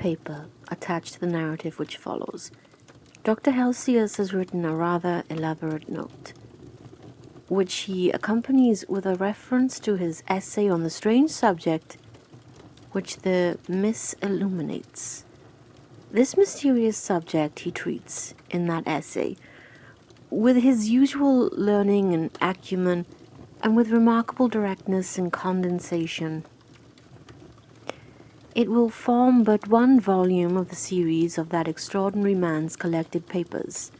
paper attached to the narrative which follows, Dr. Helsius has written a rather elaborate note, which he accompanies with a reference to his essay on the strange subject which the Miss illuminates. This mysterious subject he treats in that essay with his usual learning and acumen, and with remarkable directness and condensation. It will form but one volume of the series of that extraordinary man's collected papers.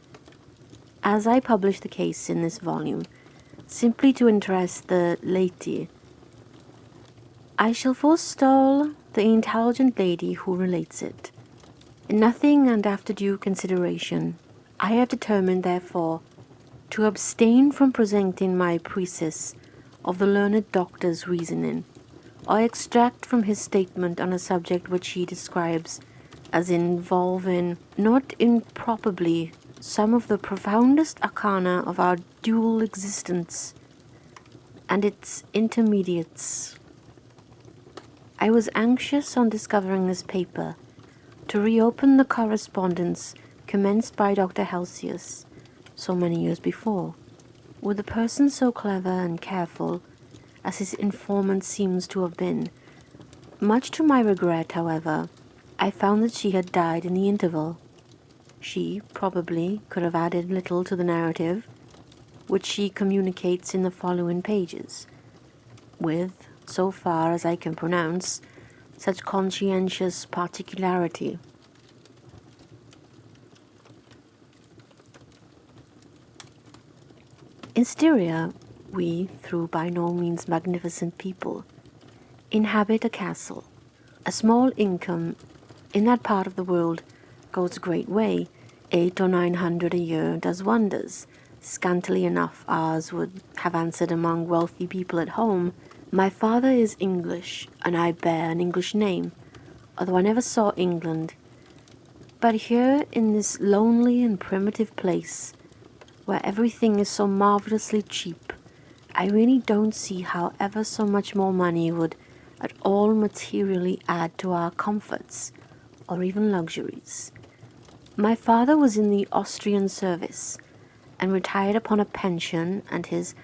As I publish the case in this volume, simply to interest the laity, I shall forestall the intelligent lady who relates it. In nothing, and after due consideration, I have determined, therefore, to abstain from presenting my precis of the learned doctor's reasoning, or extract from his statement on a subject which he describes as involving, not improbably, some of the profoundest arcana of our dual existence and its intermediates. I was anxious, on discovering this paper, to reopen the correspondence commenced by Dr. Helsius so many years before, with a person so clever and careful as his informant seems to have been. Much to my regret, however, I found that she had died in the interval. She, probably, could have added little to the narrative, which she communicates in the following pages, with, so far as I can pronounce, such conscientious particularity. In Styria, we, through by no means magnificent people, inhabit a castle. A small income in that part of the world goes a great way. 800 or 900 a year does wonders. Scantily enough ours would have answered among wealthy people at home. My father is English, and I bear an English name, although I never saw England. But here in this lonely and primitive place, where everything is so marvelously cheap, I really don't see how ever so much more money would at all materially add to our comforts, or even luxuries. My father was in the Austrian service, and retired upon a pension and his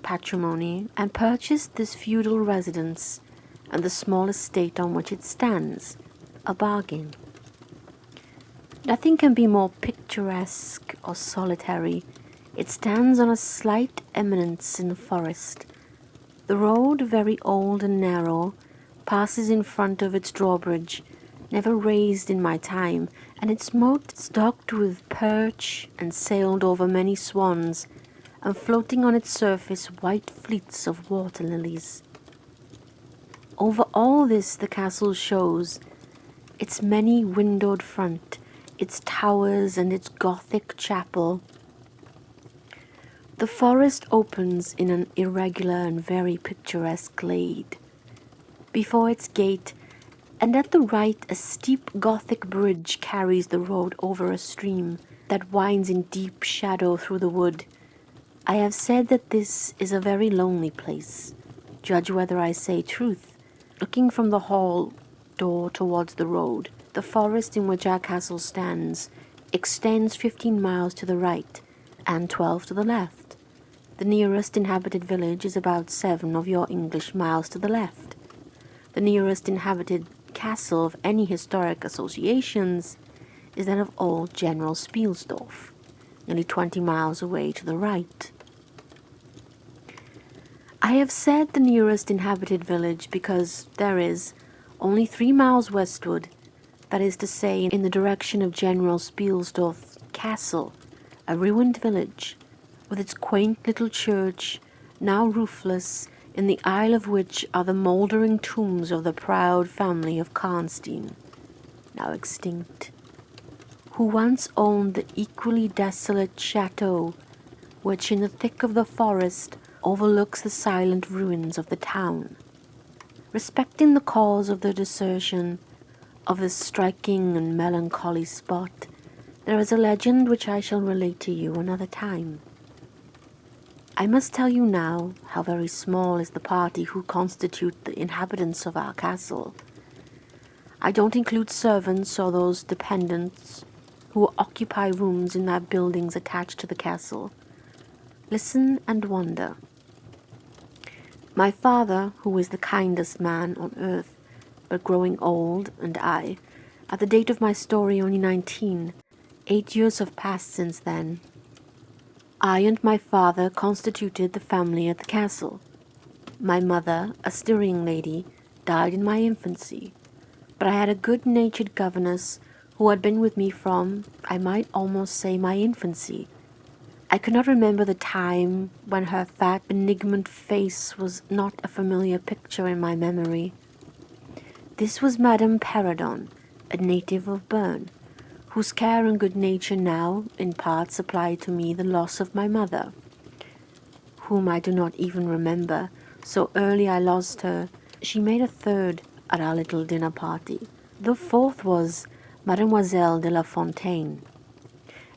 patrimony, and purchased this feudal residence and the small estate on which it stands, a bargain. Nothing can be more picturesque or solitary. It stands on a slight eminence in the forest. The road, very old and narrow, passes in front of its drawbridge, never raised in my time, and its moat stocked with perch and sailed over many swans, and floating on its surface white fleets of water lilies. Over all this the castle shows its many-windowed front, its towers and its Gothic chapel. The forest opens in an irregular and very picturesque glade. Before its gate, and at the right, a steep Gothic bridge carries the road over a stream that winds in deep shadow through the wood. I have said that this is a very lonely place. Judge whether I say truth. Looking from the hall door towards the road, the forest in which our castle stands extends 15 miles to the right and 12 to the left. The nearest inhabited village is about 7 of your English miles to the left. The nearest inhabited castle of any historic associations is that of old General Spielsdorf, nearly 20 miles away to the right. I have said the nearest inhabited village because there is, only 3 miles westward, that is to say, in the direction of General Spielsdorf's castle, a ruined village, with its quaint little church, now roofless, in the aisle of which are the mouldering tombs of the proud family of Karnstein, now extinct, who once owned the equally desolate chateau, which in the thick of the forest overlooks the silent ruins of the town. Respecting the cause of the desertion of this striking and melancholy spot, there is a legend which I shall relate to you another time. I must tell you now how very small is the party who constitute the inhabitants of our castle. I don't include servants or those dependents who occupy rooms in their buildings attached to the castle. Listen and wonder. My father, who is the kindest man on earth, but growing old, and I, at the date of my story, only 19, 8 years have passed since then. I and my father constituted the family at the castle. My mother, a Styrian lady, died in my infancy, but I had a good-natured governess who had been with me from, I might almost say, my infancy. I could not remember the time when her fat, benignant face was not a familiar picture in my memory. This was Madame Perrodon, a native of Berne, whose care and good nature now, in part, supplied to me the loss of my mother, whom I do not even remember. So early I lost her. She made a third at our little dinner party. The fourth was Mademoiselle de la Fontaine,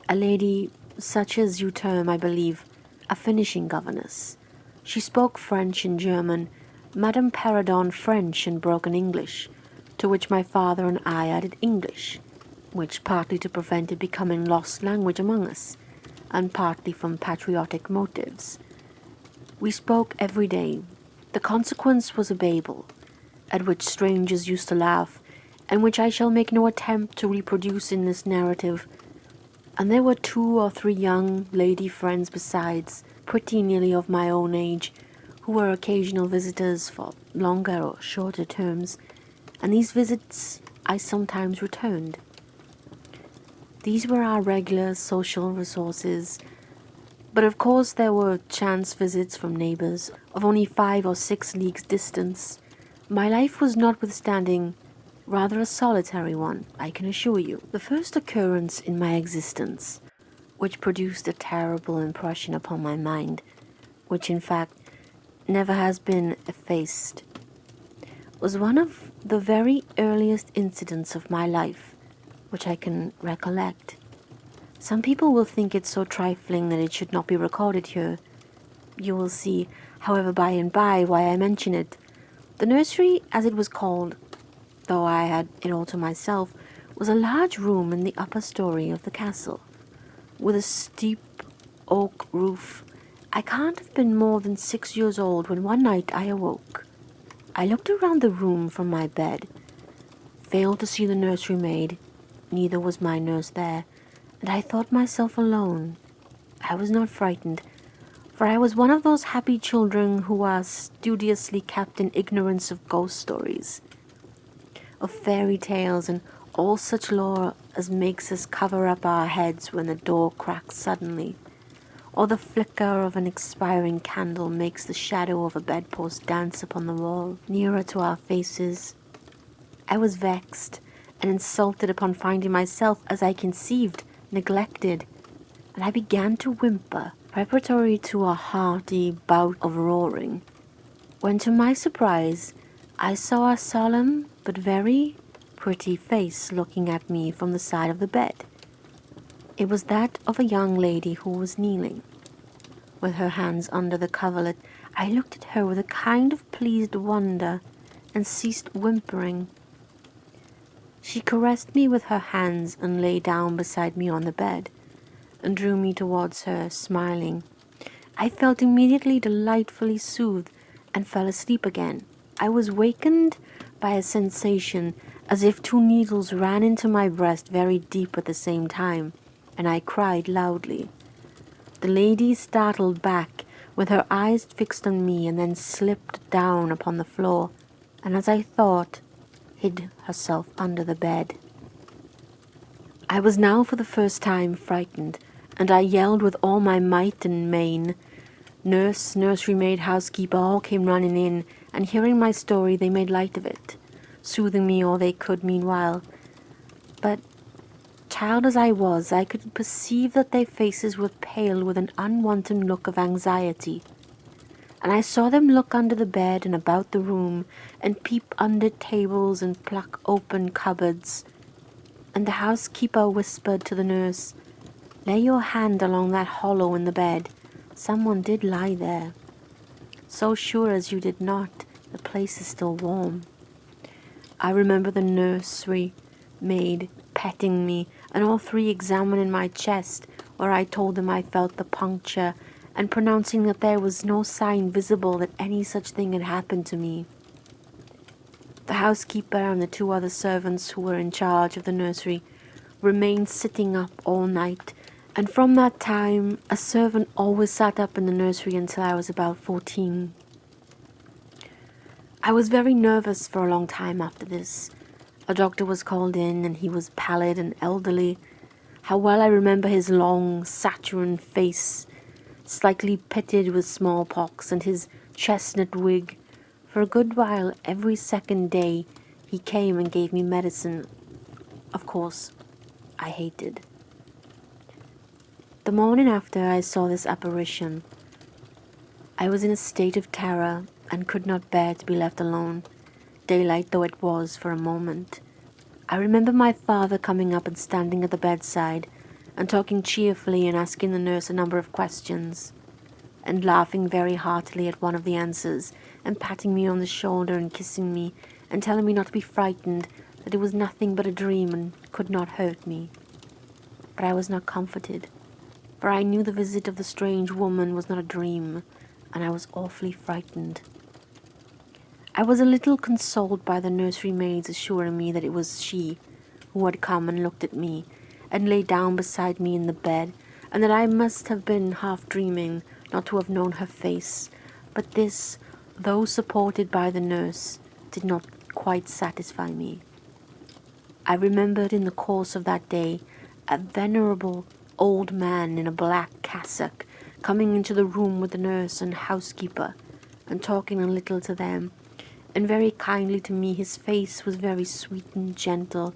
a lady such as you term, I believe, a finishing governess. She spoke French and German, Madame Perrodon French and broken English, to which my father and I added English, which partly to prevent it becoming lost language among us, and partly from patriotic motives. We spoke every day. The consequence was a Babel, at which strangers used to laugh, and which I shall make no attempt to reproduce in this narrative. And there were 2 or 3 young lady friends besides, pretty nearly of my own age, who were occasional visitors for longer or shorter terms, and these visits I sometimes returned. These were our regular social resources, but of course there were chance visits from neighbors of only 5 or 6 leagues distance. My life was notwithstanding rather a solitary one, I can assure you. The first occurrence in my existence, which produced a terrible impression upon my mind, which in fact never has been effaced, was one of the very earliest incidents of my life which I can recollect. Some people will think it so trifling that it should not be recorded here. You will see, however, by and by why I mention it. The nursery, as it was called, though I had it all to myself, was a large room in the upper story of the castle, with a steep oak roof. I can't have been more than 6 years old when one night I awoke. I looked around the room from my bed, failed to see the nursery maid, neither was my nurse there, and I thought myself alone. I was not frightened, for I was one of those happy children who are studiously kept in ignorance of ghost stories, of fairy tales, and all such lore as makes us cover up our heads when the door cracks suddenly, or the flicker of an expiring candle makes the shadow of a bedpost dance upon the wall nearer to our faces. I was vexed and insulted upon finding myself, as I conceived, neglected, and I began to whimper, preparatory to a hearty bout of roaring, when to my surprise I saw a solemn but very pretty face looking at me from the side of the bed. It was that of a young lady who was kneeling, with her hands under the coverlet. I looked at her with a kind of pleased wonder, and ceased whimpering. She caressed me with her hands and lay down beside me on the bed, and drew me towards her, smiling. I felt immediately delightfully soothed, and fell asleep again. I was wakened by a sensation as if 2 needles ran into my breast very deep at the same time, and I cried loudly. The lady startled back, with her eyes fixed on me, and then slipped down upon the floor, and as I thought, hid herself under the bed. I was now for the first time frightened, and I yelled with all my might and main. Nurse, nursery maid, housekeeper, all came running in, and hearing my story they made light of it, soothing me all they could meanwhile. But, child as I was, I could perceive that their faces were pale with an unwonted look of anxiety, and I saw them look under the bed and about the room, and peep under tables and pluck open cupboards. And the housekeeper whispered to the nurse, "Lay your hand along that hollow in the bed. Someone did lie there. So sure as you did not, the place is still warm." I remember the nursery maid petting me, and all three examining my chest, where I told them I felt the puncture, and pronouncing that there was no sign visible that any such thing had happened to me. The housekeeper and the two other servants who were in charge of the nursery remained sitting up all night, and from that time a servant always sat up in the nursery until I was about 14. I was very nervous for a long time after this. A doctor was called in, and he was pallid and elderly. How well I remember his long, saturn face, slightly pitted with smallpox, and his chestnut wig. For a good while, every second day, he came and gave me medicine. Of course, I hated. The morning after I saw this apparition, I was in a state of terror and could not bear to be left alone, daylight though it was for a moment. I remember my father coming up and standing at the bedside and talking cheerfully and asking the nurse a number of questions, and laughing very heartily at one of the answers, and patting me on the shoulder and kissing me, and telling me not to be frightened, that it was nothing but a dream and could not hurt me. But I was not comforted, for I knew the visit of the strange woman was not a dream, and I was awfully frightened. I was a little consoled by the nursery maid's assuring me that it was she who had come and looked at me, and lay down beside me in the bed, and that I must have been half dreaming not to have known her face. But this, though supported by the nurse, did not quite satisfy me. I remembered in the course of that day a venerable old man in a black cassock coming into the room with the nurse and housekeeper, and talking a little to them, and very kindly to me. His face was very sweet and gentle,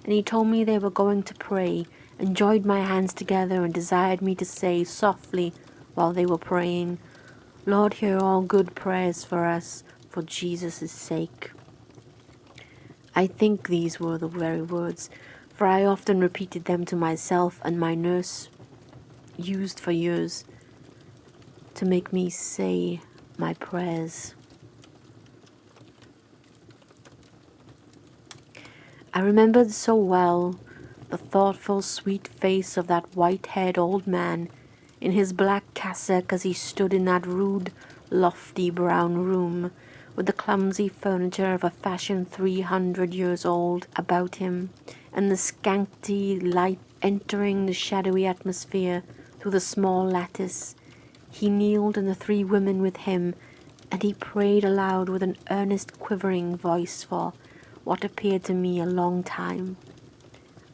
and he told me they were going to pray, and joined my hands together and desired me to say softly while they were praying, "Lord, hear all good prayers for us, for Jesus' sake." I think these were the very words, for I often repeated them to myself, and my nurse used for years to make me say my prayers. I remembered so well the thoughtful, sweet face of that white-haired old man in his black cassock as he stood in that rude, lofty brown room, with the clumsy furniture of a fashion 300 years old about him, and the scanty light entering the shadowy atmosphere through the small lattice. He kneeled, and the three women with him, and he prayed aloud with an earnest, quivering voice for what appeared to me a long time.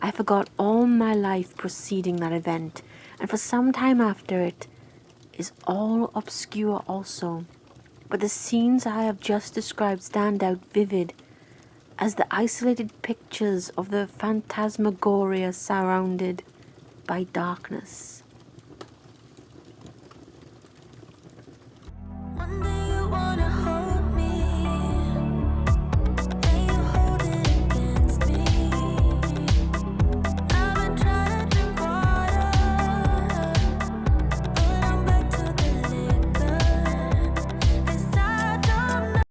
I forgot all my life preceding that event, and for some time after it is all obscure also, but the scenes I have just described stand out vivid as the isolated pictures of the phantasmagoria surrounded by darkness.